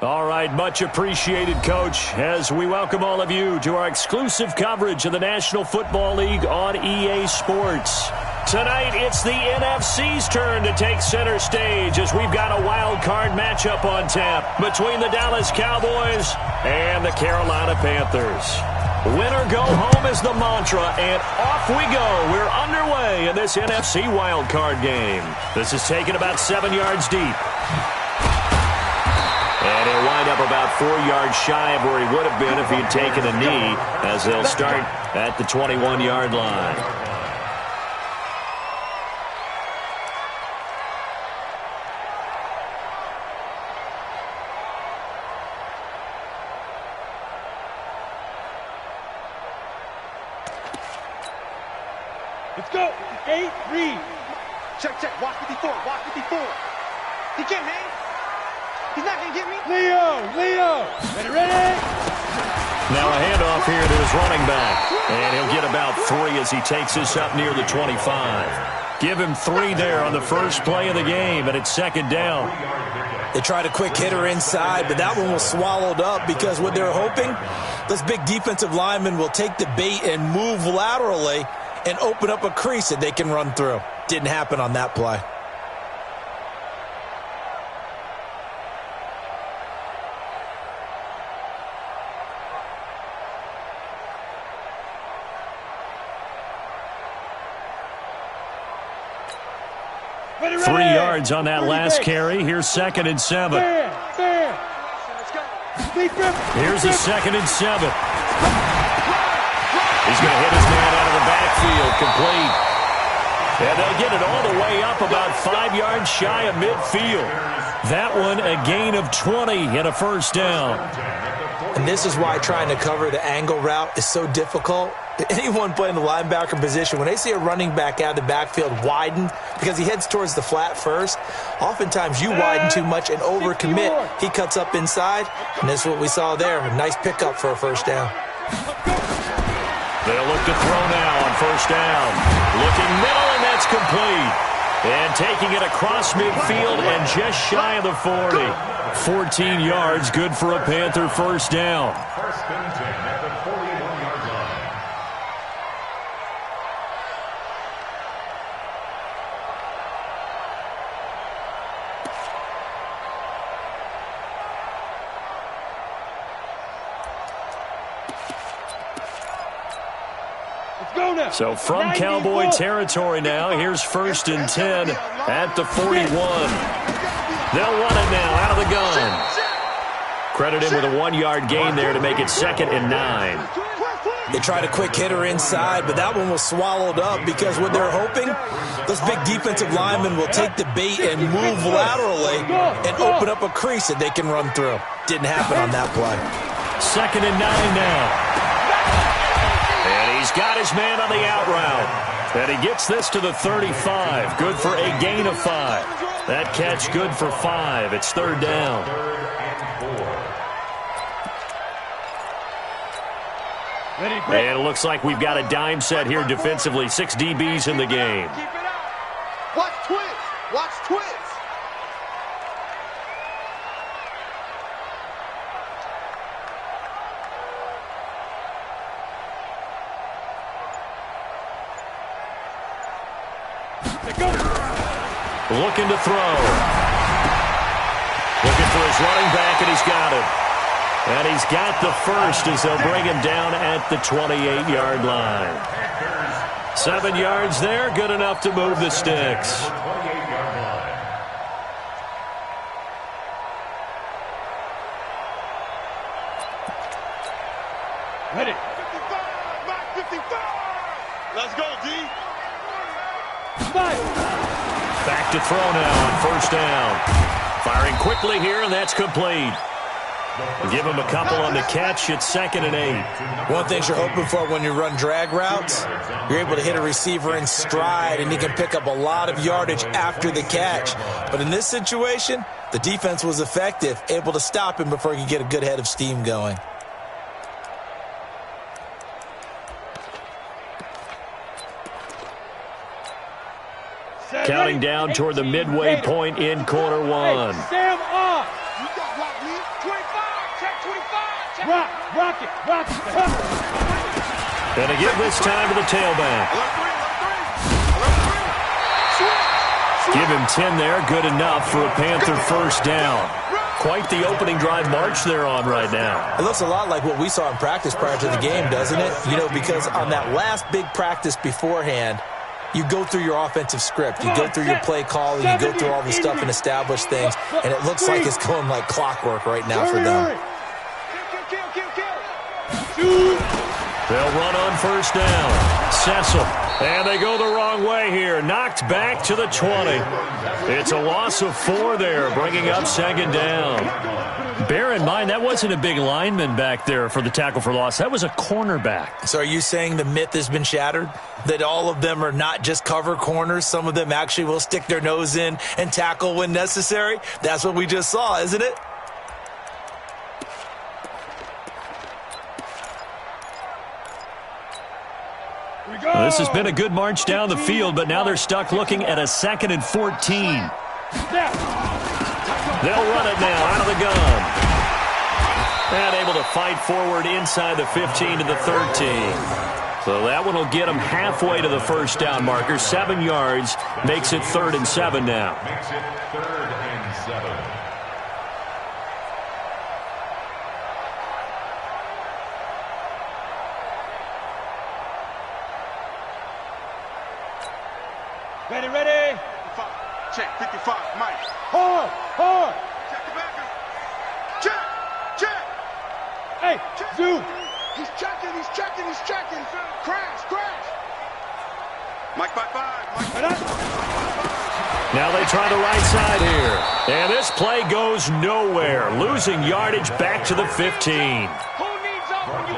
All right, much appreciated, Coach, as we welcome all of you to our exclusive coverage of the National Football League on EA Sports. Tonight, it's the NFC's turn to take center stage as we've got a wild card matchup on tap between the Dallas Cowboys and the Carolina Panthers. Win or go home is the mantra, and off we go. We're underway in this NFC wild card game. This is taken about 7 yards deep. And he'll wind up about 4 yards shy of where he would have been if he'd taken a knee, as they'll start at the 21-yard line. Let's go. 8, read. Check, check. Watch 54. Watch 54. He can't hang. He's not going to get me. Leo. Ready. Now a handoff here to his running back. And he'll get about 3 as he takes this up near the 25. Give him 3 there on the first play of the game, and it's second down. They tried a quick hitter inside, but that one was swallowed up because what they're hoping, this big defensive lineman will take the bait and move laterally and open up a crease that they can run through. Didn't happen on that play. Ready. 3 yards on that last carry. Here's 2nd and 7. Fair. Here's a 2nd and 7. He's going to hit his man out of the backfield, complete. And they'll get it all the way up about 5 yards shy of midfield. That one a gain of 20 and a first down. And this is why trying to cover the angle route is so difficult. Anyone playing the linebacker position, when they see a running back out of the backfield widen because he heads towards the flat first, oftentimes you widen too much and overcommit. He cuts up inside, and this is what we saw there. A nice pickup for a first down. They'll look to throw now on first down. Looking middle, and that's complete. And taking it across midfield and just shy of the 40. 14 yards, good for a Panther first down. First and 10 at the 41-yard line. So from Cowboy territory now, here's 1st and 10 at the 41. They'll run it now out of the gun. Credit him with a 1-yard gain there to make it 2nd and 9. They tried a quick hitter inside, but that one was swallowed up because what they're hoping, this big defensive lineman will take the bait and move laterally and open up a crease that they can run through. Didn't happen on that play. 2nd and 9 now. And he's got his man on the out route. And he gets this to the 35. Good for a gain of 5. That catch good for 5. It's 3rd down. And it looks like we've got a dime set here defensively. 6 DBs in the game. Watch twist. Watch twist. Looking to throw. Looking for his running back, and he's got him. And he's got the first as they'll bring him down at the 28-yard line. 7 yards there, good enough to move the sticks. Ready. 55. Let's go, D. 5. Back to throw now on first down. Firing quickly here, and that's complete. Give him a couple on the catch. It's 2nd and 8. One thing you're hoping for when you run drag routes, you're able to hit a receiver in stride, and he can pick up a lot of yardage after the catch. But in this situation, the defense was effective, able to stop him before he could get a good head of steam going. Counting down toward the midway point in quarter one. Sam off. You got block me. 25. Check 25. Check. Rock it. And to give this time to the tailback. Give him 10 there. Good enough for a Panther first down. Quite the opening drive march they're on right now. It looks a lot like what we saw in practice prior to the game, doesn't it? You know, because on that last big practice beforehand, you go through your offensive script. You go through your play call. You go through all the stuff and establish things. And it looks like it's going like clockwork right now for them. They'll run on first down. Cecil. And they go the wrong way here. Knocked back to the 20. It's a loss of 4 there, bringing up second down. Bear in mind, that wasn't a big lineman back there for the tackle for loss. That was a cornerback. So are you saying the myth has been shattered? That all of them are not just cover corners? Some of them actually will stick their nose in and tackle when necessary? That's what we just saw, isn't it? Well, this has been a good march down the field, but now they're stuck looking at a 2nd and 14. They'll run it now out of the gun. And able to fight forward inside the 15 to the 13. So that one will get them halfway to the first down marker. 7 yards makes it 3rd and 7 now. Makes it 3rd and 7. Ready. Check 55, Mike. Hard. Check the back. Check. Hey, Zoo. He's checking. Crash. Mike, bye. Now they try the right side here. And this play goes nowhere. Losing yardage back to the 15.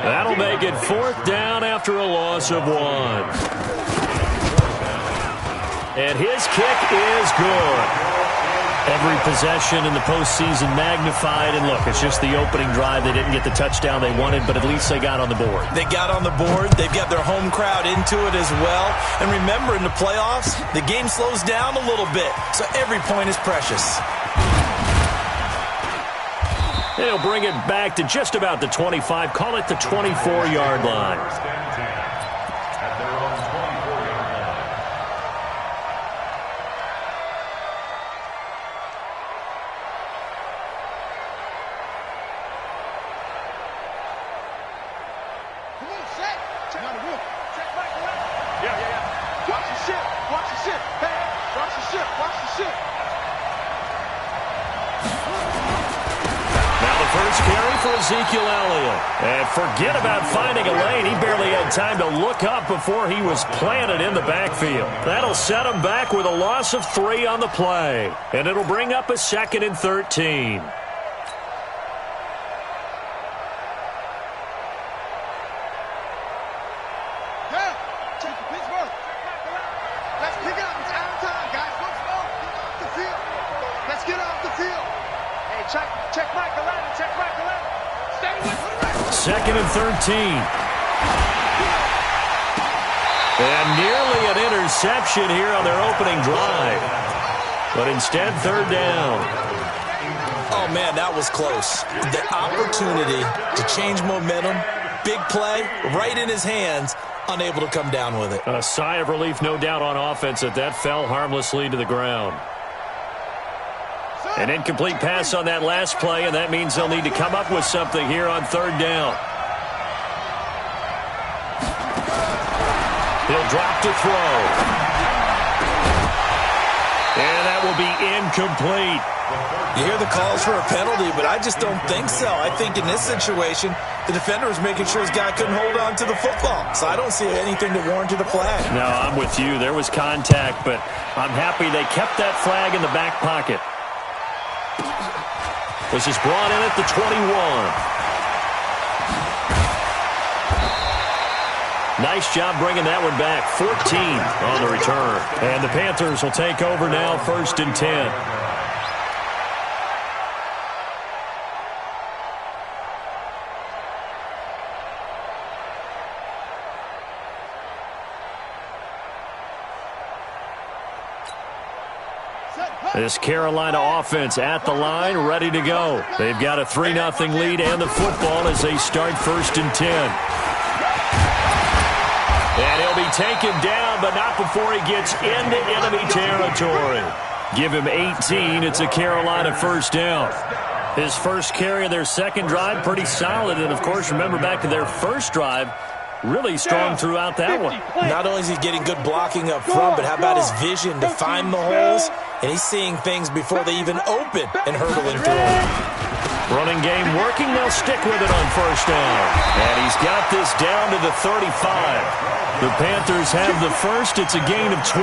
That'll make it 4th down after a loss of 1. And his kick is good. Every possession in the postseason magnified. And look, it's just the opening drive. They didn't get the touchdown they wanted, but at least they got on the board. They got on the board. They've got their home crowd into it as well. And remember, in the playoffs, the game slows down a little bit. So every point is precious. They'll bring it back to just about the 25. Call it the 24-yard line. At their own 24-yard line. Come on, set. Check out the roof. Check back around. Yeah. Watch the ship. Hey, watch the ship. Now the first carry for Ezekiel Elliott. And forget about finding a lane. He barely had time to look up before he was planted in the backfield. That'll set him back with a loss of 3 on the play. And it'll bring up a 2nd and 13. Check Michael Allen. Stay with him. 2nd and 13. And nearly an interception here on their opening drive. But instead, 3rd down. Oh, man, that was close. The opportunity to change momentum, big play, right in his hands, unable to come down with it. A sigh of relief, no doubt, on offense that fell harmlessly to the ground. An incomplete pass on that last play, and that means they'll need to come up with something here on 3rd down. He'll drop to throw. And that will be incomplete. You hear the calls for a penalty, but I just don't think so. I think in this situation, the defender was making sure his guy couldn't hold on to the football. So I don't see anything that warranted a flag. No, I'm with you. There was contact, but I'm happy they kept that flag in the back pocket. This is brought in at the 21. Nice job bringing that one back. 14 on the return. And the Panthers will take over now, 1st and 10. This Carolina offense at the line, ready to go. They've got a 3-0 lead and the football as they start 1st and 10. And he'll be taken down, but not before he gets into enemy territory. Give him 18. It's a Carolina 1st down. His first carry of their second drive, pretty solid. And, of course, remember back to their first drive, really strong throughout that one. Not only is he getting good blocking up front, but how about his vision to find the holes? And he's seeing things before they even open and hurdling through them. Running game working. They'll stick with it on 1st down. And he's got this down to the 35. The Panthers have the first. It's a gain of 12.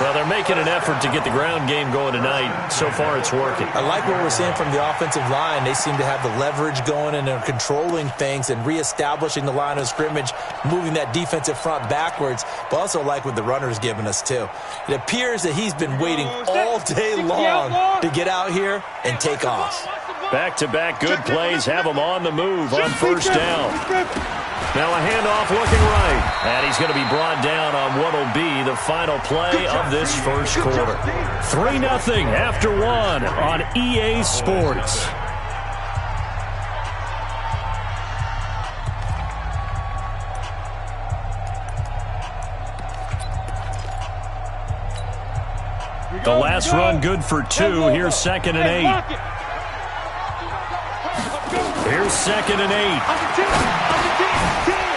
Well, they're making an effort to get the ground game going tonight. So far, it's working. I like what we're seeing from the offensive line. They seem to have the leverage going, and they're controlling things and reestablishing the line of scrimmage, moving that defensive front backwards. But also like what the runner's giving us, too. It appears that he's been waiting all day long to get out here and take off. Back-to-back good plays have him on the move on 1st down. Now a handoff looking right. And he's going to be brought down on what will be the final play of this first quarter. 3-0 after 1 on EA Sports. The last run good for 2. Here's 2nd and 8. Here's 2nd and 8.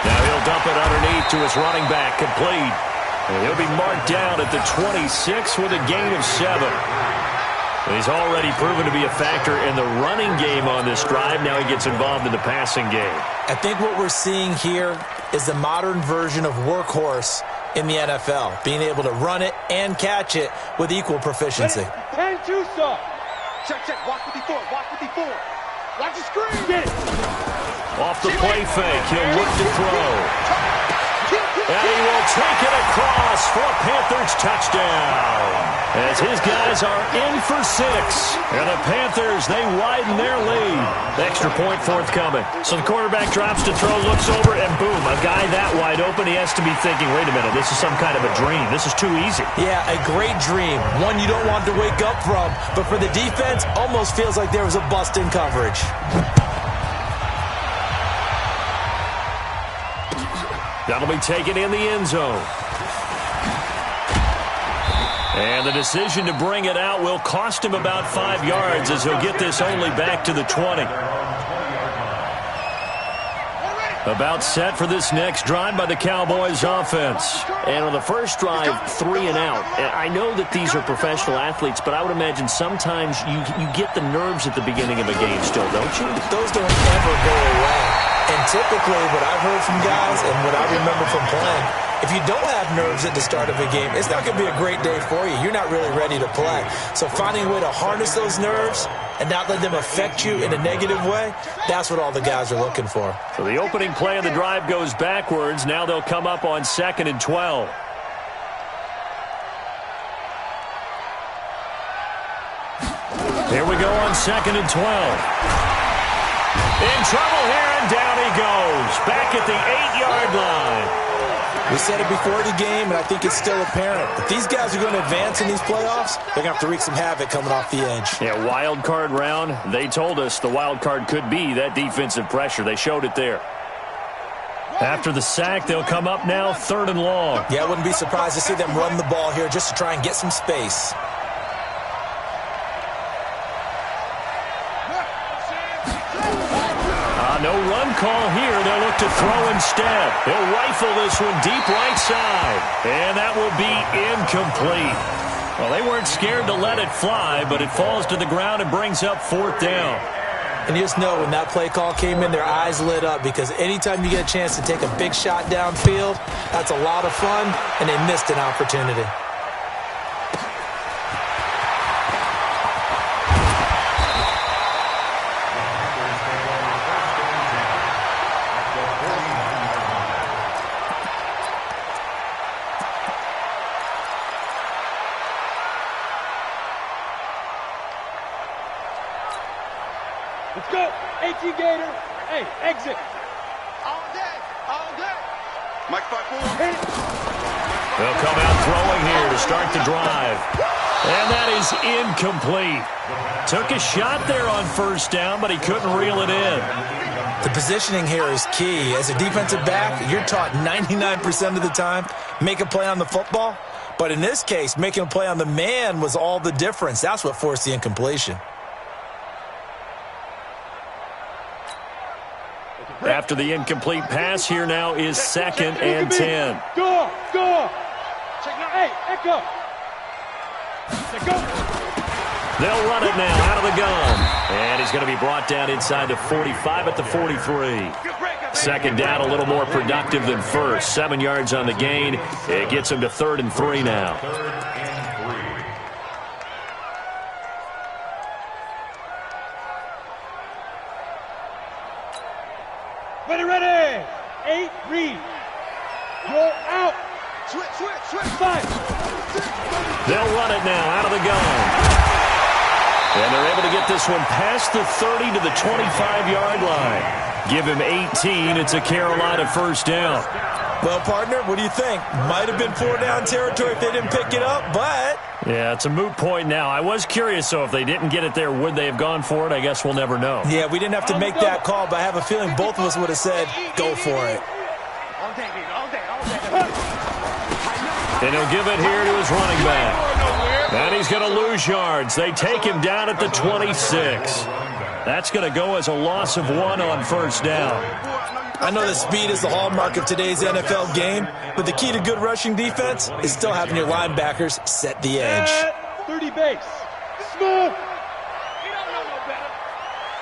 Now he'll dump it underneath to his running back, complete. And he'll be marked down at the 26 with a gain of 7. He's already proven to be a factor in the running game on this drive. Now he gets involved in the passing game. I think what we're seeing here is the modern version of workhorse in the NFL, being able to run it and catch it with equal proficiency. And 2 stop. Check, walk 54, walk 54. Watch the screen. Get it. Off the play fake, he'll look to throw. And he will take it across for a Panthers touchdown. As his guys are in for 6. And the Panthers, they widen their lead. Extra point forthcoming. So the quarterback drops to throw, looks over, and boom, a guy that wide open. He has to be thinking, wait a minute, this is some kind of a dream. This is too easy. Yeah, a great dream. One you don't want to wake up from. But for the defense, almost feels like there was a bust in coverage. That'll be taken in the end zone. And the decision to bring it out will cost him about 5 yards as he'll get this only back to the 20. About set for this next drive by the Cowboys offense. And on the first drive, 3 and out. And I know that these are professional athletes, but I would imagine sometimes you get the nerves at the beginning of a game still, don't you? Those don't ever go away. And typically what I've heard from guys and what I remember from playing, if you don't have nerves at the start of a game, it's not going to be a great day for you. You're not really ready to play. So finding a way to harness those nerves and not let them affect you in a negative way, that's what all the guys are looking for. So the opening play of the drive goes backwards. Now they'll come up on 2nd and 12. Here we go on 2nd and 12. In trouble here, and down he goes. Back at the 8-yard line. We said it before the game, and I think it's still apparent. If these guys are going to advance in these playoffs, they're going to have to wreak some havoc coming off the edge. Yeah, wild card round. They told us the wild card could be that defensive pressure. They showed it there. After the sack, they'll come up now 3rd and long. Yeah, I wouldn't be surprised to see them run the ball here just to try and get some space. No run call here. They'll look to throw instead. He'll rifle this one deep right side. And that will be incomplete. Well, they weren't scared to let it fly, but it falls to the ground and brings up 4th down. And you just know when that play call came in, their eyes lit up because anytime you get a chance to take a big shot downfield, that's a lot of fun, and they missed an opportunity. Let's go. AT Gator. Hey, exit. All day. All day. Mike 5-4. They'll come out throwing here to start the drive. And that is incomplete. Took a shot there on first down, but he couldn't reel it in. The positioning here is key. As a defensive back, you're taught 99% of the time, make a play on the football. But in this case, making a play on the man was all the difference. That's what forced the incompletion. After the incomplete pass, here now is 2nd and 10. Go! Check now. Hey, echo. Go. They'll run it now out of the gun. And he's going to be brought down inside the 45 at the 43. Second down, a little more productive than first. 7 yards on the gain. It gets him to 3rd and 3 now. Ready. 8, read. Roll out. Switch. 5. They'll run it now out of the gun. And they're able to get this one past the 30 to the 25-yard line. Give him 18. It's a Carolina first down. Well, partner, what do you think? Might have been 4-down territory if they didn't pick it up, but... Yeah, it's a moot point now. I was curious, so if they didn't get it there, would they have gone for it? I guess we'll never know. Yeah, we didn't have to make that call, but I have a feeling both of us would have said, go for it. All day. And he'll give it here to his running back. And he's going to lose yards. They take him down at the 26. That's going to go as a loss of 1 on first down. I know that speed is the hallmark of today's NFL game, but the key to good rushing defense is still having your linebackers set the edge. 30 base. Smooth. You don't know no better.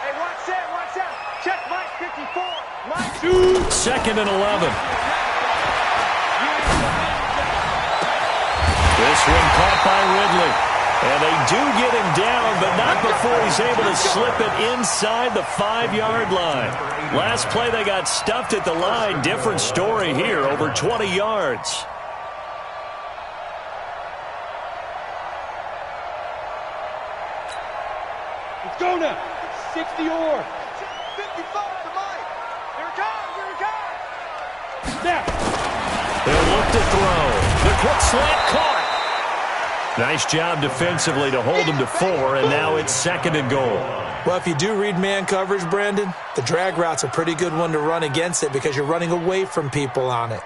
Hey, watch out. Check Mike 54. Mike 2. 2nd and 11. This one caught by Ridley. And they do get him down, but not before he's able to slip it inside the 5-yard line. Last play, they got stuffed at the line. Different story here, over 20 yards. Let's go now. 60 or 55 to Mike. Here it comes. Snap. They'll look to throw. The quick slant caught. Nice job defensively to hold him to 4, and now it's 2nd and goal. Well, if you do read man coverage, Brandon, the drag route's a pretty good one to run against it because you're running away from people on it.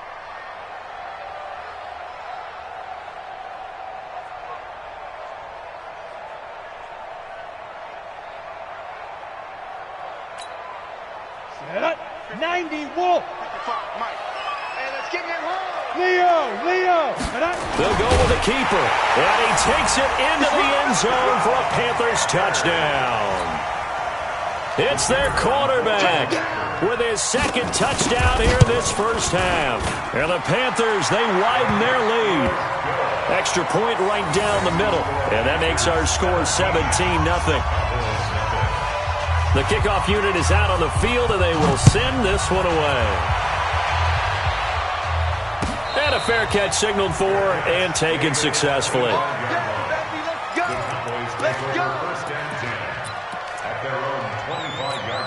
Set. 90 Wolf. Hey, let's get him home. Leo. They'll go with the keeper, and he takes it into the end zone for a Panthers touchdown. It's their quarterback with his 2nd touchdown here in this first half. And the Panthers, they widen their lead. Extra point right down the middle, and that makes our score 17-0. The kickoff unit is out on the field, and they will send this one away. And a fair catch signaled for and taken successfully. Let's go. First and 10 at their own 25-yard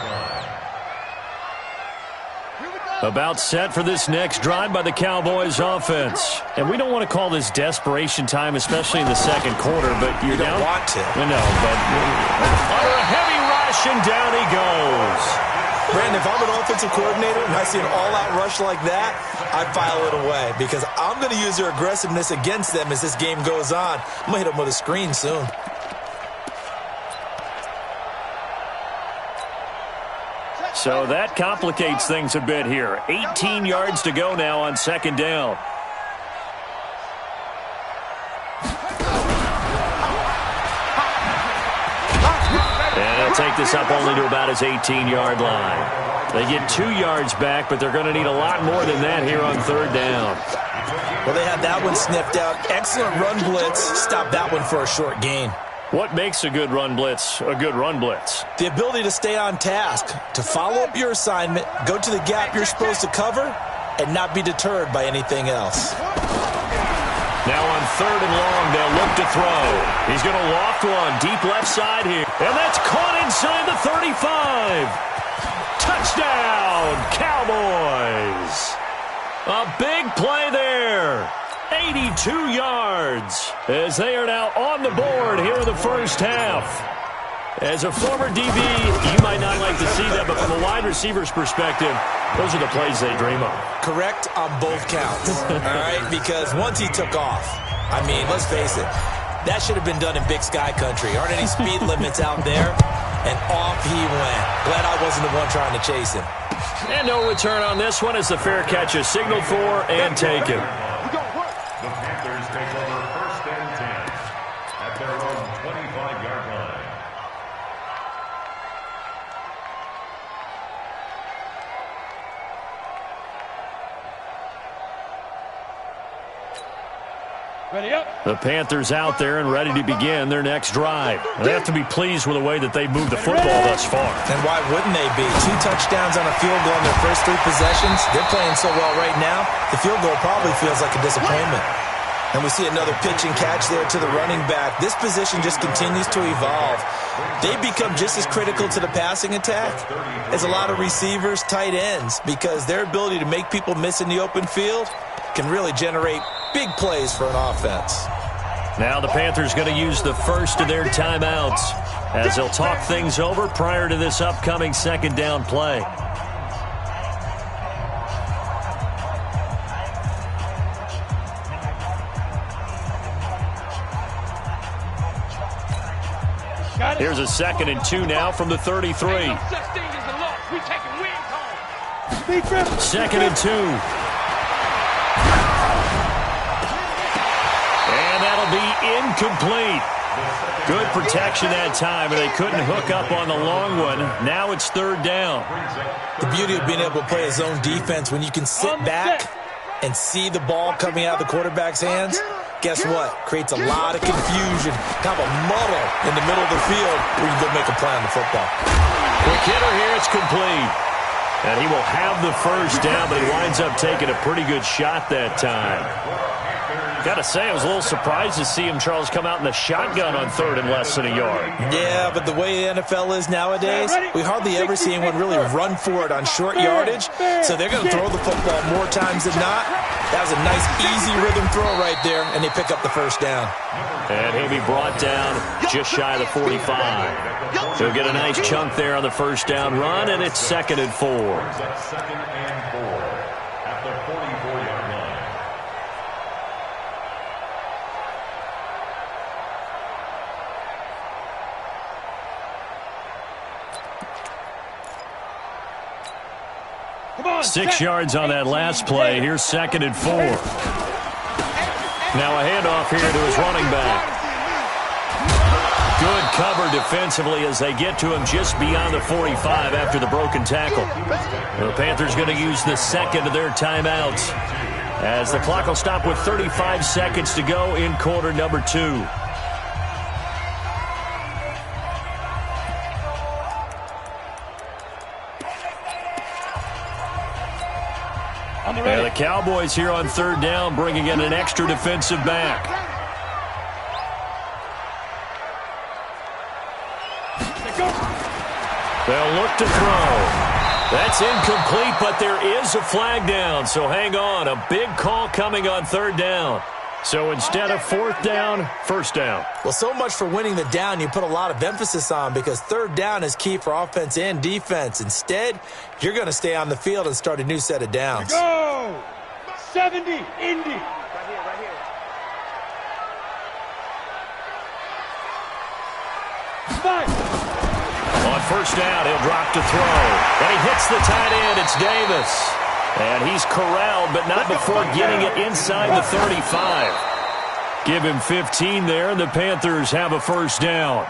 line. About set for this next drive by the Cowboys offense. And we don't want to call this desperation time, especially in the second quarter, but you're down. You don't want to. No, but under a heavy rush, and down he goes. Brandon, if I'm an offensive coordinator and I see an all-out rush like that, I file it away because I'm going to use their aggressiveness against them as this game goes on. I'm going to hit them with a screen soon. So that complicates things a bit here. 18 yards to go now on 2nd down. And he'll take this up only to about his 18-yard line. They get 2 yards back, but they're going to need a lot more than that here on 3rd down. Well, they had that one sniffed out. Excellent run blitz. Stop that one for a short gain. What makes a good run blitz a good run blitz? The ability to stay on task, to follow up your assignment, go to the gap you're supposed to cover, and not be deterred by anything else. Now on 3rd and long, they'll look to throw. He's going to loft one deep left side here. And that's caught inside the 35. Touchdown, Cowboys. A big play there. 82 yards as they are now on the board here in the first half. As a former DB, you might not like to see that, but from a wide receiver's perspective, those are the plays they dream of. Correct on both counts, all right? Because once he took off, I mean, let's face it, that should have been done in Big Sky country. Aren't any speed limits out there? And off he went. Glad I wasn't the one trying to chase him. And no return on this one as the fair catch is signaled for and taken. The Panthers take over 1st and 10 at their own 25-yard line. Ready up. The Panthers out there and ready to begin their next drive. They have to be pleased with the way that they've moved the football thus far. And why wouldn't they be? 2 touchdowns on a field goal in their first 3 possessions. They're playing so well right now, the field goal probably feels like a disappointment. And we see another pitch and catch there to the running back. This position just continues to evolve. They become just as critical to the passing attack as a lot of receivers, tight ends, because their ability to make people miss in the open field can really generate big plays for an offense. Now the Panthers going to use the first of their timeouts as they'll talk things over prior to this upcoming second down play. Here's a 2nd and 2 now from the 33. 2nd and 2. And that'll be incomplete. Good protection that time, and they couldn't hook up on the long one. Now it's 3rd down. The beauty of being able to play a zone defense when you can sit back and see the ball coming out of the quarterback's hands, guess what? Creates a lot of confusion, kind of a muddle in the middle of the field where you can go make a play on the football. Quick hitter here, it's complete. And he will have the first down, but he winds up taking a pretty good shot that time. Got to say, I was a little surprised to see him, Charles, come out in the shotgun on 3rd and less than a yard. Yeah, but the way the NFL is nowadays, we hardly ever see anyone really run for it on short yardage. So they're going to throw the football more times than not. That was a nice, easy rhythm throw right there, and they pick up the first down. And he'll be brought down just shy of the 45. He'll get a nice chunk there on the first down run, and it's 2nd and 4. 2nd and 4 at the 44-yard line. Come on, 6 yards on that last play. Here's 2nd and 4. Now a handoff here to his running back. Good cover defensively as they get to him just beyond the 45 after the broken tackle. The Panthers going to use the 2nd of their timeouts as the clock will stop with 35 seconds to go in quarter number 2. And the Cowboys here on 3rd down bringing in an extra defensive back. They'll look to throw. That's incomplete, but there is a flag down, so hang on. A big call coming on 3rd down. So instead of 4th down, 1st down. Well, so much for winning the down you put a lot of emphasis on, because 3rd down is key for offense and defense. Instead, you're going to stay on the field and start a new set of downs. Go! 70, Indy. Right here. Five. On 1st down, he'll drop to throw. And he hits the tight end. It's Davis. And he's corralled, but not before getting it inside the 35. Give him 15 there, and the Panthers have a 1st down.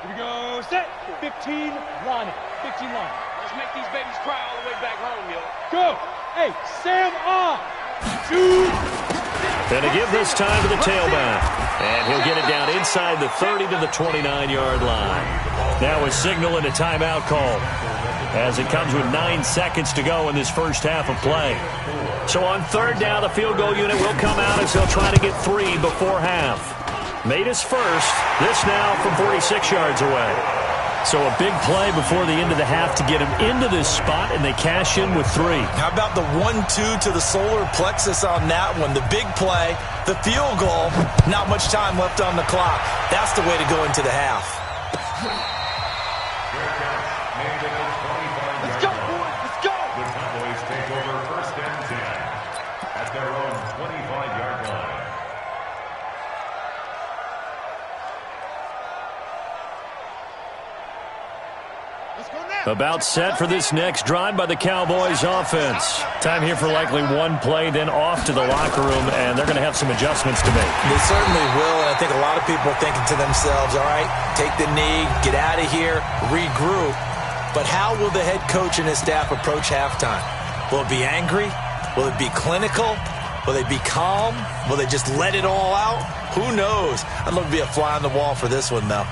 Here we go, set. 15, line it. 15 line. Let's make these babies cry all the way back home, yo. Go. Hey, Sam off. 2. Going to give this time to the tailback. And he'll get it down inside inside the 30 to the 29-yard line. Now a signal and a timeout call as it comes with 9 seconds to go in this first half of play. So on third down, the field goal unit will come out as they'll try to get 3 before half. Made his first. This now from 46 yards away. So a big play before the end of the half to get him into this spot, and they cash in with 3. How about the 1-2 to the solar plexus on that one? The big play, the field goal, not much time left on the clock. That's the way to go into the half. Let's go, boys. Let's go. The Cowboys take over first and 10 at their own 25-yard line. About set for this next drive by the Cowboys offense. Time here for likely one play, then off to the locker room, and they're going to have some adjustments to make. They certainly will, and I think a lot of people are thinking to themselves, all right, take the knee, get out of here, regroup. But how will the head coach and his staff approach halftime? Will it be angry? Will it be clinical? Will they be calm? Will they just let it all out? Who knows? I'd love to be a fly on the wall for this one, though.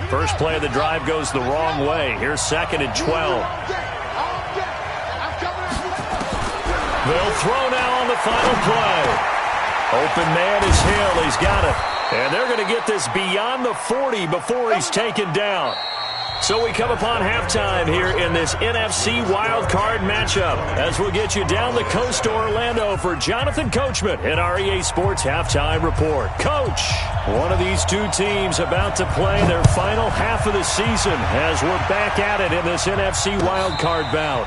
First play of the drive goes the wrong way. Here's 2nd and 12. They'll throw now on the final play. Open man is Hill. He's got it. And they're going to get this beyond the 40 before he's taken down. So we come upon halftime here in this NFC wildcard matchup as we'll get you down the coast to Orlando for Jonathan Coachman in our EA Sports Halftime Report. Coach, one of these two teams about to play their final half of the season as we're back at it in this NFC wildcard bout.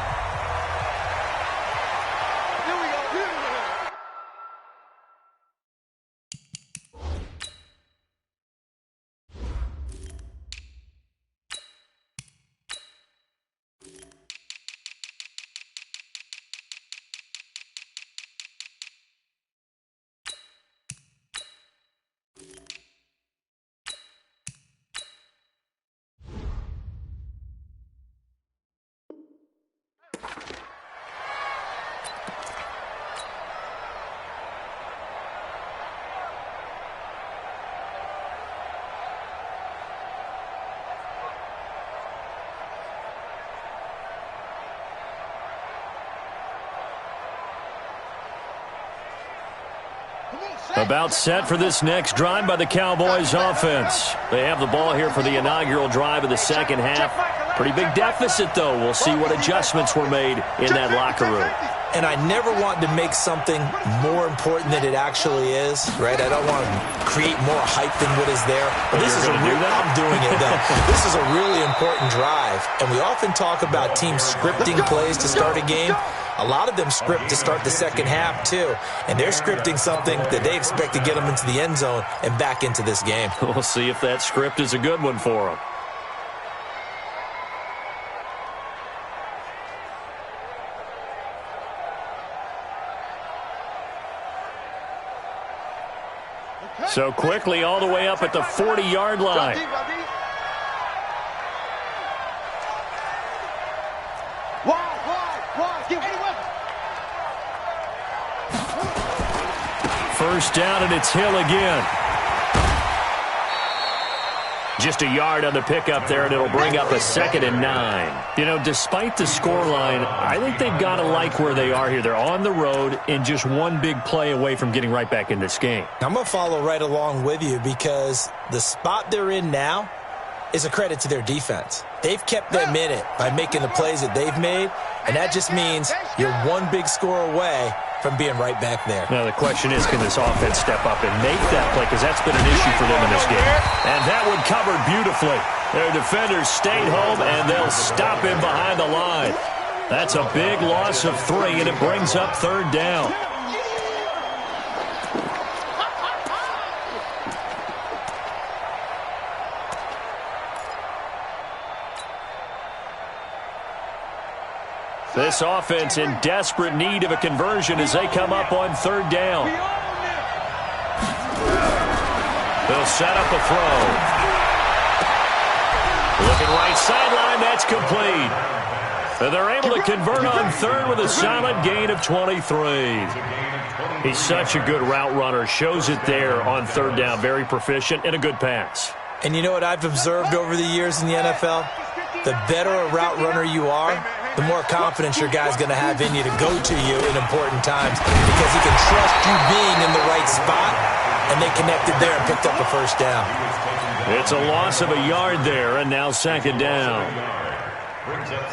About set for this next drive by the Cowboys offense. They have the ball here for the inaugural drive of the second half. Pretty big deficit, though. We'll see what adjustments were made in that locker room. And I never want to make something more important than it actually is, right? I don't want to create more hype than what is there. But this is a real, I'm doing it, though. This is a really important drive. And we often talk about teams scripting plays to start a game. A lot of them script to start the second half, too. And they're scripting something that they expect to get them into the end zone and back into this game. We'll see if that script is a good one for them. So quickly all the way up at the 40-yard line. First down, and it's Hill again. Just a yard on the pickup there, and it'll bring up a 2nd and 9. You know, despite the scoreline, I think they've got to like where they are here. They're on the road and just one big play away from getting right back in this game. I'm going to follow right along with you because the spot they're in now is a credit to their defense. They've kept them in it by making the plays that they've made, and that just means you're one big score away from being right back there. Now the question is, can this offense step up and make that play? Because that's been an issue for them in this game. And that one covered beautifully. Their defenders stayed home, and they'll stop him behind the line. That's a big loss of 3, and it brings up 3rd down. This offense in desperate need of a conversion as they come up on 3rd down. They'll set up a throw. Looking right sideline, that's complete. They're able to convert on third with a solid gain of 23. He's such a good route runner. Shows it there on third down. Very proficient and a good pass. And you know what I've observed over the years in the NFL? The better a route runner you are, the more confidence your guy's going to have in you to go to you in important times because he can trust you being in the right spot, and they connected there and picked up a first down. It's a loss of a yard there, and now second down.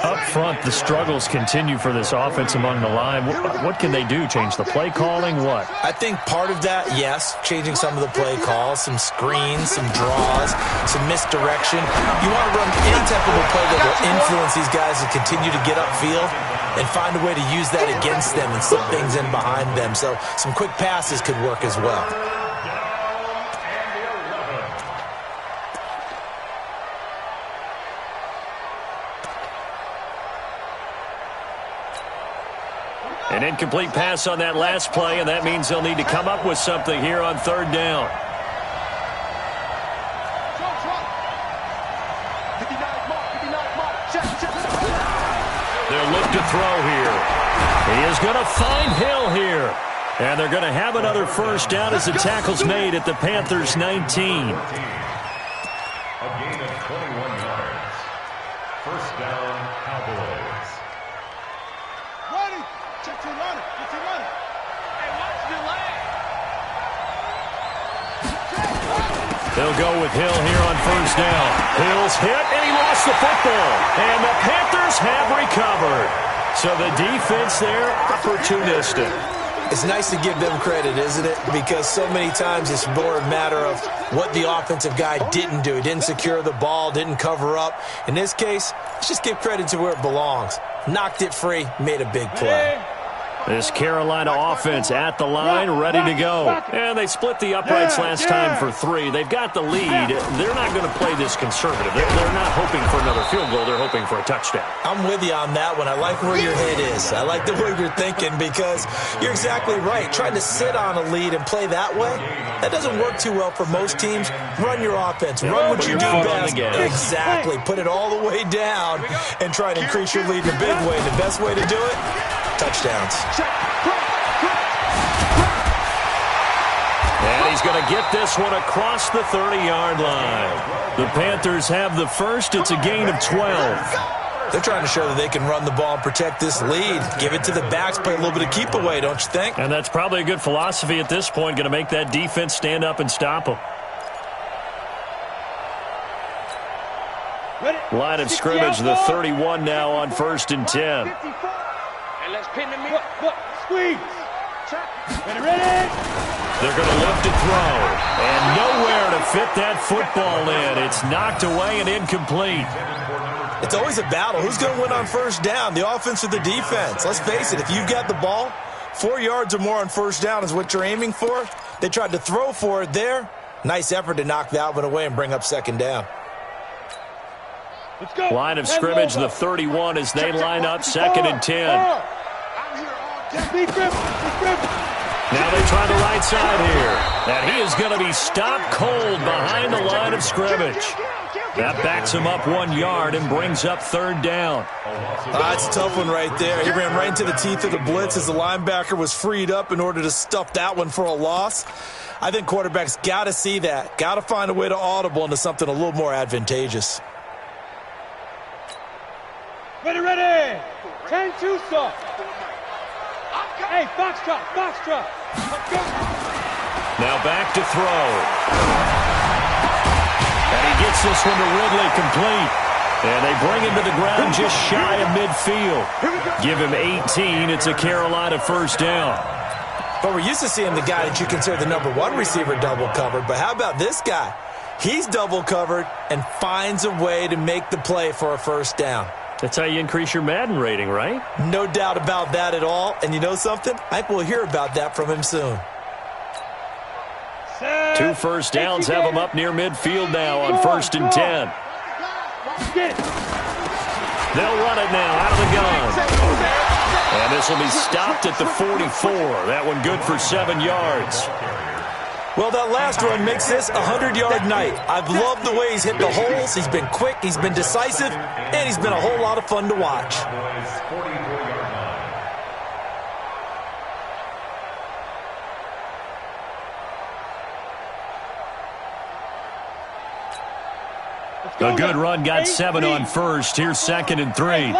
Up front, the struggles continue for this offense among the line. What can they do? Change the play calling? What? I think part of that, yes, changing some of the play calls, some screens, some draws, some misdirection. You want to run any type of a play that will influence these guys to continue to get upfield and find a way to use that against them and slip things in behind them. So some quick passes could work as well. An incomplete pass on that last play, and that means they'll need to come up with something here on third down. They'll look to throw here. He is going to find Hill here. And they're going to have another first down as the tackle's made at the Panthers' 19. A gain of 21 yards. First down, Cowboys. Running. Check to running. Get to running. Hey, watch the leg. They'll go with Hill here on first down. Hill's hit, and he lost the football. And the Panthers have recovered. So the defense there, opportunistic. It's nice to give them credit, isn't it? Because so many times it's more a matter of what the offensive guy didn't do. He didn't secure the ball, didn't cover up. In this case, let's just give credit to where it belongs. Knocked it free, made a big play. This Carolina offense at the line, ready to go. And they split the uprights last time for 3. They've got the lead. They're not going to play this conservative. They're not hoping for another field goal. They're hoping for a touchdown. I'm with you on that one. I like where your head is. I like the way you're thinking because you're exactly right. Trying to sit on a lead and play that way, that doesn't work too well for most teams. Run your offense. Run what you do best. Exactly. Put it all the way down and try to increase your lead in a big way. The best way to do it, touchdowns. And he's going to get this one across the 30-yard line. The Panthers have the first. It's a gain of 12. They're trying to show that they can run the ball and protect this lead. Give it to the backs, play a little bit of keep away, don't you think? And that's probably a good philosophy at this point, going to make that defense stand up and stop them. Line of scrimmage, the 31 now on 1st and 10. And let's pin the middle. Squeeze. Ready. They're going to lift to throw. And nowhere to fit that football in. It's knocked away and incomplete. It's always a battle. Who's going to win on first down, the offense or the defense? Let's face it, if you've got the ball, 4 yards or more on first down is what you're aiming for. They tried to throw for it there. Nice effort to knock that one away and bring up second down. Let's go. Line of scrimmage, the 31 as they line up 2nd and 10. Now they try the right side here. And he is going to be stopped cold behind the line of scrimmage. That backs him up 1 yard and brings up 3rd down. That's a tough one right there. He ran right into the teeth of the blitz as the linebacker was freed up in order to stuff that one for a loss. I think quarterbacks got to see that. Got to find a way to audible into something a little more advantageous. Ready. 10-2 stop. Hey, Foxtrot. Let's go. Now back to throw. And he gets this one to Ridley complete. And they bring him to the ground just shy of midfield. Give him 18. It's a Carolina first down. But we're used to seeing the guy that you consider the number 1 receiver double covered. But how about this guy? He's double covered and finds a way to make the play for a first down. That's how you increase your Madden rating, right? No doubt about that at all. And you know something? I think we'll hear about that from him soon. 2 first downs have him up near midfield now on 1st and 10. They'll run it now out of the gun. And this will be stopped at the 44. That one good for 7 yards. Well, that last run makes this a 100-yard night. I've loved the way he's hit the holes. He's been quick, he's been decisive, and he's been a whole lot of fun to watch. A good run, got 7 on first. Here's 2nd and 3.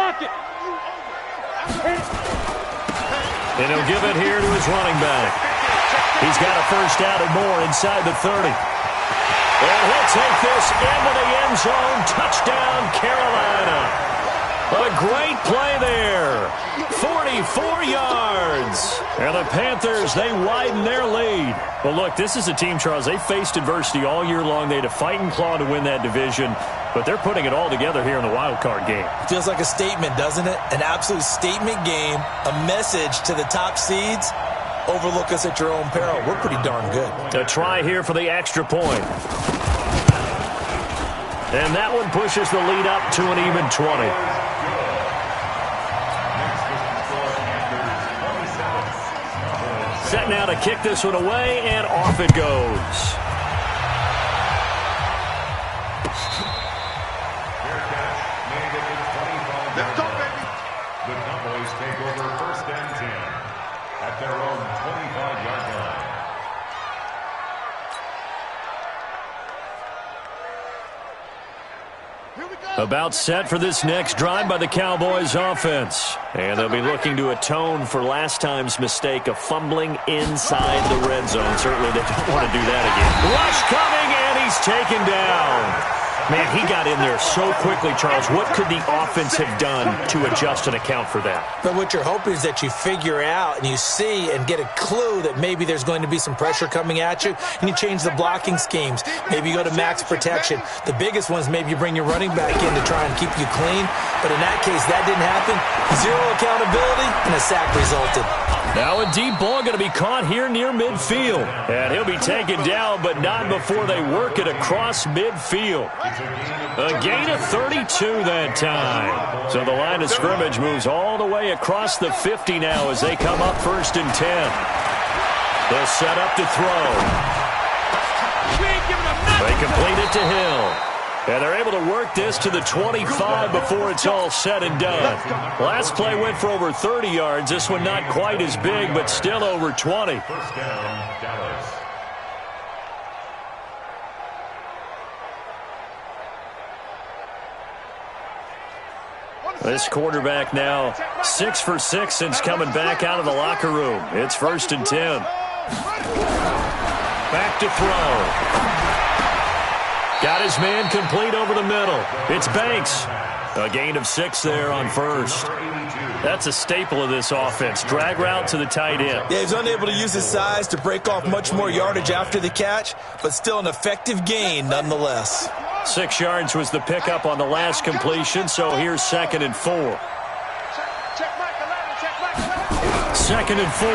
And he'll give it here to his running back. He's got a first down and more inside the 30. And he'll take this into the end zone. Touchdown, Carolina. A great play there. 44 yards. And the Panthers, they widen their lead. Well, look, this is a team, Charles, they faced adversity all year long. They had to fight and claw to win that division, but they're putting it all together here in the wild card game. Feels like a statement, doesn't it? An absolute statement game, a message to the top seeds. Overlook us at your own peril. We're pretty darn good. A try here for the extra point. And that one pushes the lead up to an even 20. Set now to kick this one away, and off it goes. Let's go, baby. The Cowboys take over 1st and 10 at their own 25-yard line. About set for this next drive by the Cowboys offense. And they'll be looking to atone for last time's mistake of fumbling inside the red zone. Certainly they don't want to do that again. Rush coming, and he's taken down. Man, he got in there so quickly, Charles. What could the offense have done to adjust and account for that? But what you're hoping is that you figure out and you see and get a clue that maybe there's going to be some pressure coming at you, and you change the blocking schemes. Maybe you go to max protection. The biggest one is maybe you bring your running back in to try and keep you clean. But in that case, that didn't happen. Zero accountability, and a sack resulted. Now a deep ball going to be caught here near midfield. And he'll be taken down, but not before they work it across midfield. A gain of 32 that time. So the line of scrimmage moves all the way across the 50 now as they come up 1st and 10. They'll set up to throw. They complete it to Hill. And they're able to work this to the 25 before it's all said and done. Last play went for over 30 yards. This one not quite as big, but still over 20. 1st down, Dallas. This quarterback now 6 for 6 since coming back out of the locker room. It's 1st and 10. Back to throw. Got his man complete over the middle. It's Banks. A gain of 6 there on 1st. That's a staple of this offense. Drag route to the tight end. Yeah, he's unable to use his size to break off much more yardage after the catch, but still an effective gain nonetheless. 6 yards was the pickup on the last completion, so here's 2nd and 4. 2nd and 4.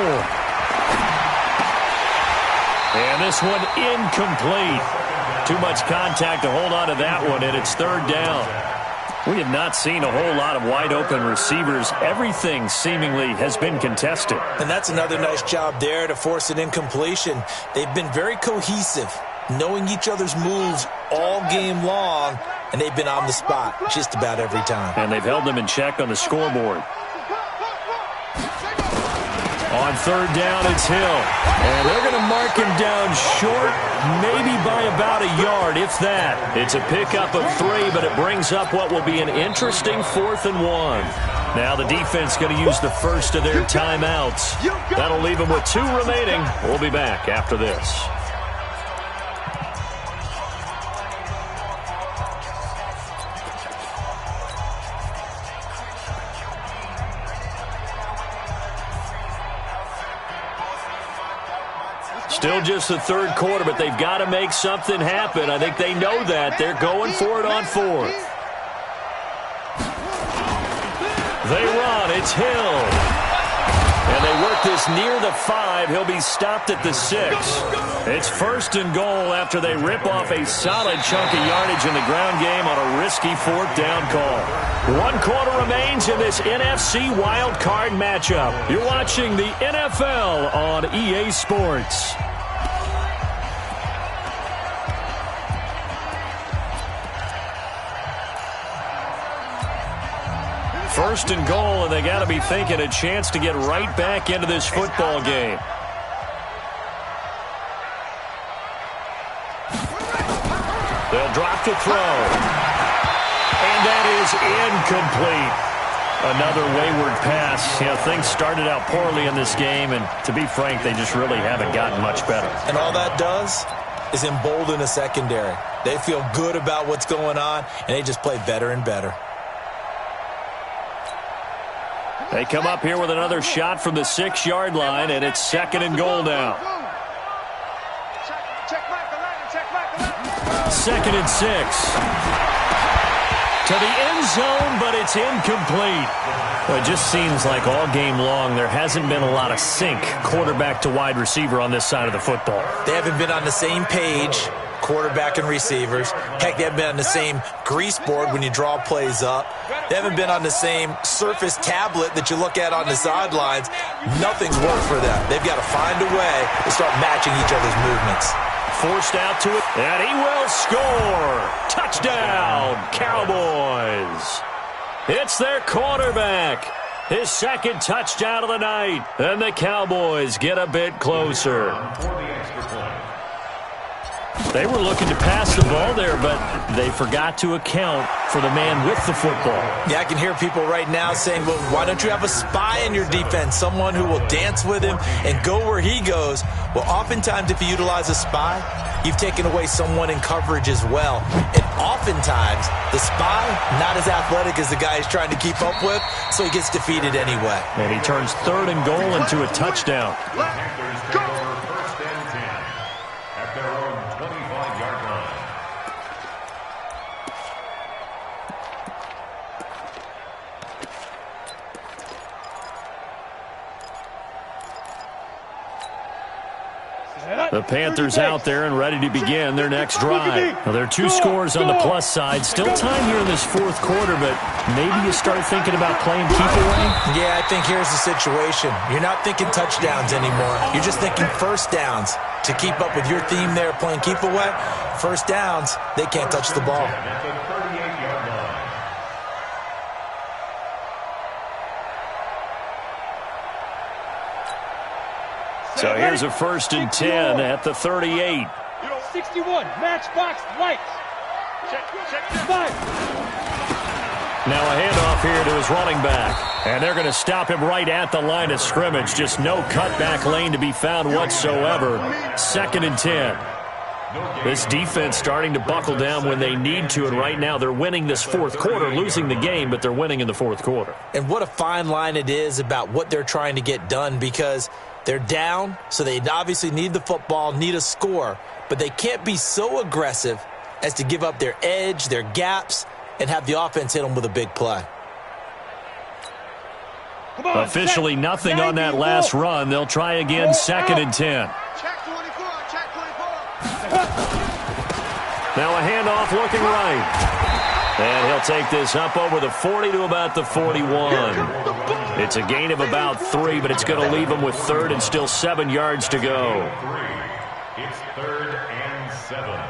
And this one incomplete. Too much contact to hold on to that one, and it's 3rd down. We have not seen a whole lot of wide-open receivers. Everything seemingly has been contested. And that's another nice job there to force an incompletion. They've been very cohesive, knowing each other's moves all game long, and they've been on the spot just about every time. And they've held them in check on the scoreboard. On 3rd down, it's Hill. And they're going to mark him down short, maybe by about a yard, if that. It's a pickup of 3, but it brings up what will be an interesting 4th and 1. Now the defense going to use the first of their timeouts. That'll leave them with 2 remaining. We'll be back after this. Still just the 3rd quarter, but they've got to make something happen. I think they know that. They're going for it on 4th. They run. It's Hill. And they work this near the 5. He'll be stopped at the 6. It's 1st and goal after they rip off a solid chunk of yardage in the ground game on a risky 4th down call. 1 quarter remains in this NFC wild card matchup. You're watching the NFL on EA Sports. first and goal, and they got to be thinking a chance to get right back into this football game. They'll drop to throw. And that is incomplete. Another wayward pass. You know, things started out poorly in this game, and to be frank, they just really haven't gotten much better. And all that does is embolden the secondary. They feel good about what's going on, and they just play better and better. They come up here with another shot from the 6-yard line, and it's second and goal now. Second and 6. To the end zone, but it's incomplete. Well, it just seems like all game long there hasn't been a lot of sync quarterback to wide receiver on this side of the football. They haven't been on the same page, quarterback and receivers. Heck, they haven't been on the same grease board when you draw plays up. They haven't been on the same surface tablet that you look at on the sidelines. Nothing's worked for them. They've got to find a way to start matching each other's movements. Forced out to it, and he will score. Touchdown, Cowboys. It's their quarterback. His second touchdown of the night, and the Cowboys get a bit closer. They were looking to pass the ball there, but they forgot to account for the man with the football. Yeah, I can hear people right now saying, well, why don't you have a spy in your defense, someone who will dance with him and go where he goes? Well, oftentimes if you utilize a spy, you've taken away someone in coverage as well. And oftentimes, the spy, not as athletic as the guy he's trying to keep up with, so he gets defeated anyway. And he turns third and goal into a touchdown. The Panthers out there and ready to begin their next drive. Now, there are 2 scores on the plus side. Still time here in this fourth quarter, but maybe you start thinking about playing keep away? Yeah, I think here's the situation. You're not thinking touchdowns anymore. You're just thinking first downs. To keep up with your theme there, playing keep away, first downs, they can't touch the ball. So here's a first and 10 at the 38. 61, matchbox lights. Check. 5. Now a handoff here to his running back. And they're going to stop him right at the line of scrimmage. Just no cutback lane to be found whatsoever. Second and 10. This defense starting to buckle down when they need to, and right now they're winning this fourth quarter, losing the game, but they're winning in the fourth quarter. And what a fine line it is about what they're trying to get done, because they're down, so they obviously need the football, need a score, but they can't be so aggressive as to give up their edge, their gaps, and have the offense hit them with a big play. Officially nothing on that last run. They'll try again, second and 10. Now a handoff looking right. And he'll take this up over the 40 to about the 41. It's a gain of about 3, but it's going to leave him with third and still 7 yards to go. It's third and 7.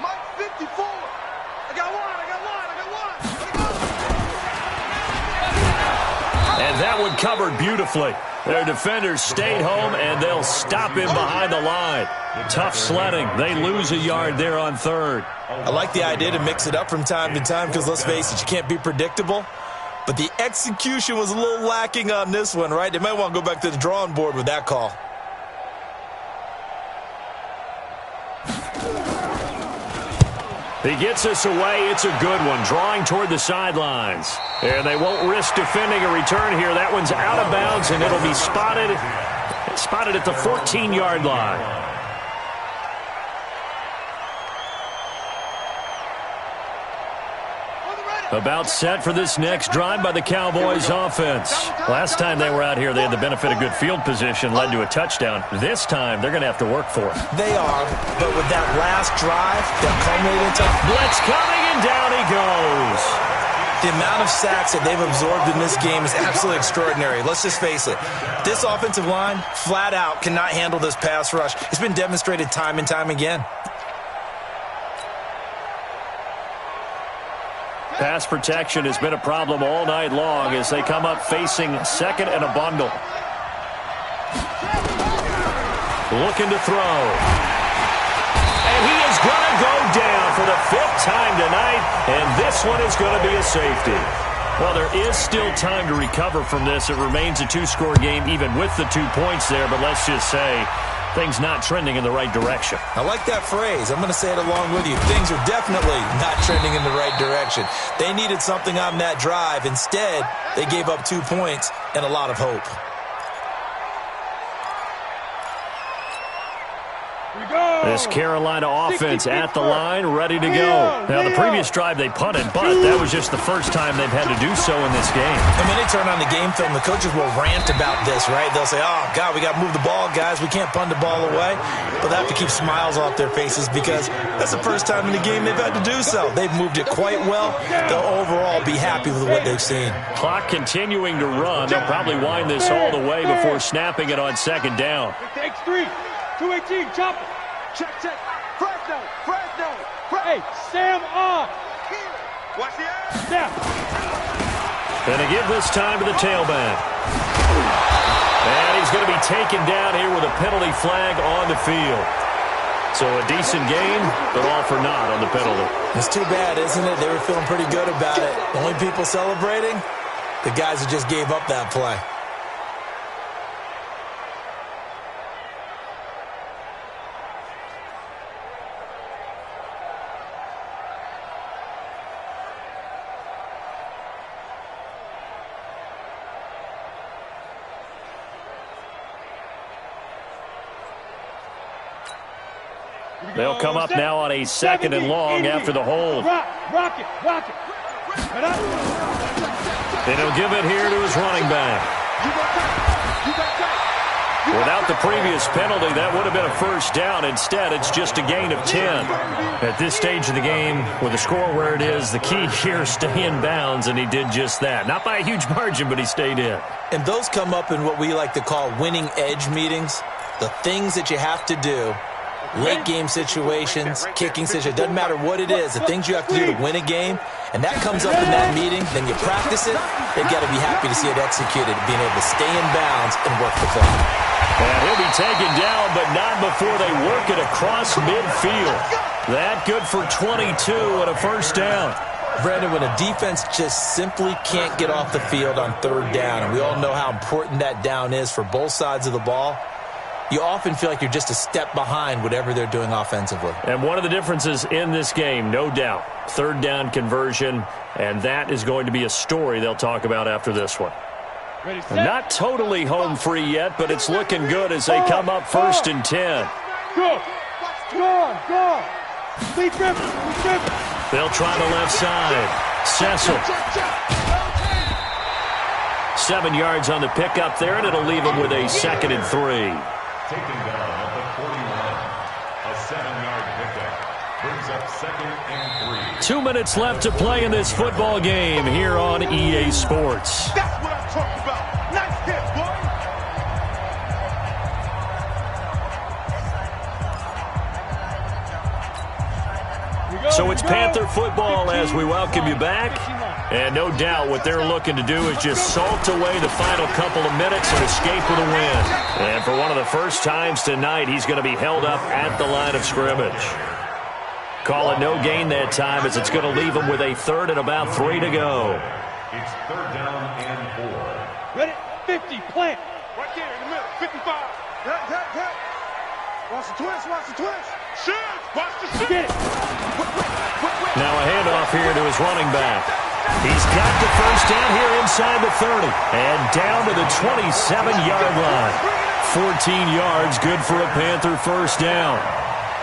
Mike 54. I got one. And that one covered beautifully. Their defenders stayed home, and they'll stop him behind the line. Tough sledding. They lose a yard there on third. I like the idea to mix it up from time to time because, let's face it, you can't be predictable. But the execution was a little lacking on this one, right? They might want to go back to the drawing board with that call. He gets us away. It's a good one, drawing toward the sidelines. And they won't risk defending a return here. That one's out of bounds, and it'll be spotted at the 14-yard line. About set for this next drive by the Cowboys offense. Last time they were out here, they had the benefit of good field position, led to a touchdown. This time, they're going to have to work for it. They are, but with that last drive, that culminated into blitz coming, and down he goes. The amount of sacks that they've absorbed in this game is absolutely extraordinary. Let's just face it. This offensive line, flat out, cannot handle this pass rush. It's been demonstrated time and time again. Pass protection has been a problem all night long as they come up facing second and a bundle. Looking to throw. And he is going to go down for the 5th time tonight, and this one is going to be a safety. Well, there is still time to recover from this. It remains a 2-score game even with the 2 points there, but let's just say things not trending in the right direction. I like that phrase. I'm going to say it along with you. Things are definitely not trending in the right direction. They needed something on that drive. Instead, they gave up 2 points and a lot of hope. This Carolina offense at the line, ready to go. Now, the previous drive they punted, but that was just the first time they've had to do so in this game. And when they turn on the game film, the coaches will rant about this, right? They'll say, oh, God, we got to move the ball, guys. We can't punt the ball away. But they have to keep smiles off their faces because that's the first time in the game they've had to do so. They've moved it quite well. They'll overall be happy with what they've seen. Clock continuing to run. They'll probably wind this all the way before snapping it on second down. Takes 3. 218, chop it. Check. Fresno. Hey, Sam on. Watch the air. Snap. Going to give this time to the tailback. And he's going to be taken down here with a penalty flag on the field. So a decent game, but all for naught on the penalty. It's too bad, isn't it? They were feeling pretty good about it. The only people celebrating, the guys who just gave up that play. They'll come up now on a 2nd and long after the hold. Rock it. And he'll give it here to his running back. Without the previous penalty, that would have been a first down. Instead, it's just a gain of 10. At this stage of the game, with the score where it is, the key here is stay in bounds, and he did just that. Not by a huge margin, but he stayed in. And those come up in what we like to call winning edge meetings. The things that you have to do. Late game situations, kicking situations, doesn't matter what it is, the things you have to do to win a game, and that comes up in that meeting, then you practice it, they've got to be happy to see it executed, being able to stay in bounds and work the clock. And he'll be taken down, but not before they work it across midfield. That good for 22 and a first down. Brandon, when a defense just simply can't get off the field on 3rd down, and we all know how important that down is for both sides of the ball, you often feel like you're just a step behind whatever they're doing offensively. And one of the differences in this game, no doubt, 3rd down conversion, and that is going to be a story they'll talk about after this one. Not totally home free yet, but it's looking good as they come up 1st and 10. Go. They'll try the left side. Cecil. 7 yards on the pickup there, and it'll leave them with a 2nd and 3. Taken down at the 41. A 7-yard pickup. Brings up 2nd and 3. 2 minutes left to play in this football game here on EA Sports. That's what I'm talking about. Nice hit, boy. So it's Panther football as we welcome you back. And no doubt what they're looking to do is just salt away the final couple of minutes and escape with a win. And for one of the first times tonight, he's going to be held up at the line of scrimmage. Call it no gain that time as it's going to leave him with a 3rd and about 3 to go. It's 3rd down and 4. Ready? 50, plant. Right there in the middle, 55. Hit. Watch the twist. Shoot, watch the shoot. Get it. Now a handoff here to his running back. He's got the first down here inside the 30. And down to the 27-yard line. 14 yards, good for a Panther first down.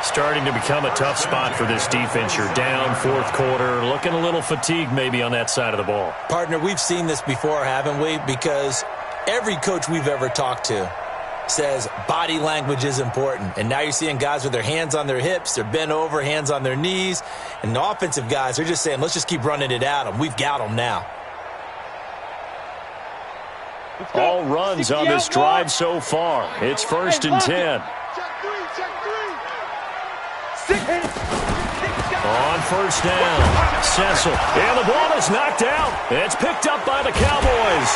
Starting to become a tough spot for this defense. You're down fourth quarter, looking a little fatigued maybe on that side of the ball. Partner, we've seen this before, haven't we? Because every coach we've ever talked to says body language is important. And now you're seeing guys with their hands on their hips, they're bent over, hands on their knees. And the offensive guys, they're just saying, let's just keep running it at them. We've got them now. All runs on this drive so far. It's 1st and 10. On 1st down, Cecil. And the ball is knocked out. It's picked up by the Cowboys.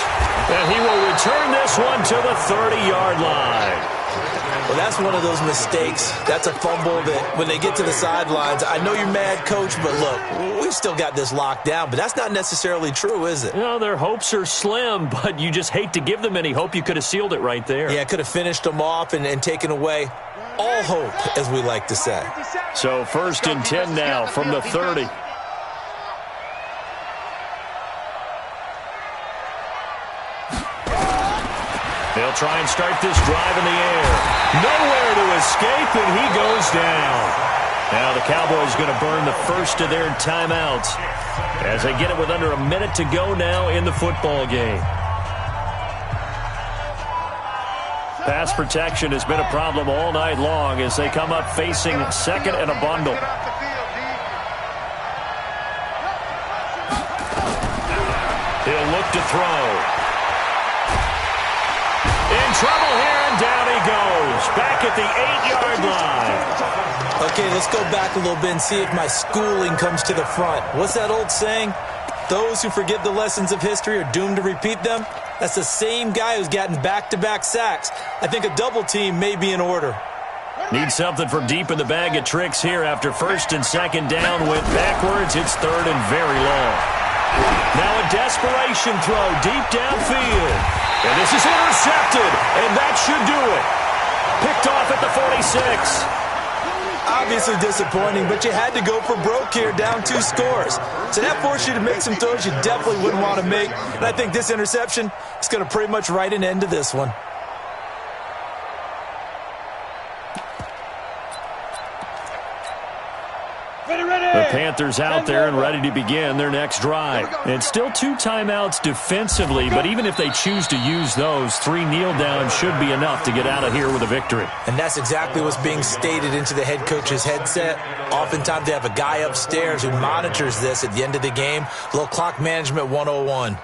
And he will return this one to the 30-yard line. Well, that's one of those mistakes. That's a fumble that when they get to the sidelines, I know you're mad, Coach, but look, we've still got this locked down. But that's not necessarily true, is it? You know, their hopes are slim, but you just hate to give them any hope. You could have sealed it right there. Yeah, could have finished them off and taken away all hope, as we like to say. So 1st and 10 now from the 30. They'll try and start this drive in the air. Nowhere to escape, and he goes down. Now the Cowboys going to burn the first of their timeouts as they get it with under a minute to go now in the football game. Pass protection has been a problem all night long as they come up facing second and a bundle. He'll look to throw. In trouble here, and down he goes. Back at the 8-yard line. Okay, let's go back a little bit and see if my schooling comes to the front. What's that old saying? Those who forget the lessons of history are doomed to repeat them. That's the same guy who's gotten back-to-back sacks. I think a double team may be in order. Need something from deep in the bag of tricks here after 1st and 2nd down. Went backwards. It's 3rd and very long. Now a desperation throw deep downfield. And this is intercepted, and that should do it. Picked off at the 46. Obviously disappointing, but you had to go for broke here, down 2 scores. So that forced you to make some throws you definitely wouldn't want to make. And I think this interception is going to pretty much write an end to this one. The Panthers out there and ready to begin their next drive. And still 2 timeouts defensively, but even if they choose to use those, 3 kneel downs should be enough to get out of here with a victory. And that's exactly what's being stated into the head coach's headset. Oftentimes they have a guy upstairs who monitors this at the end of the game. A little clock management 101.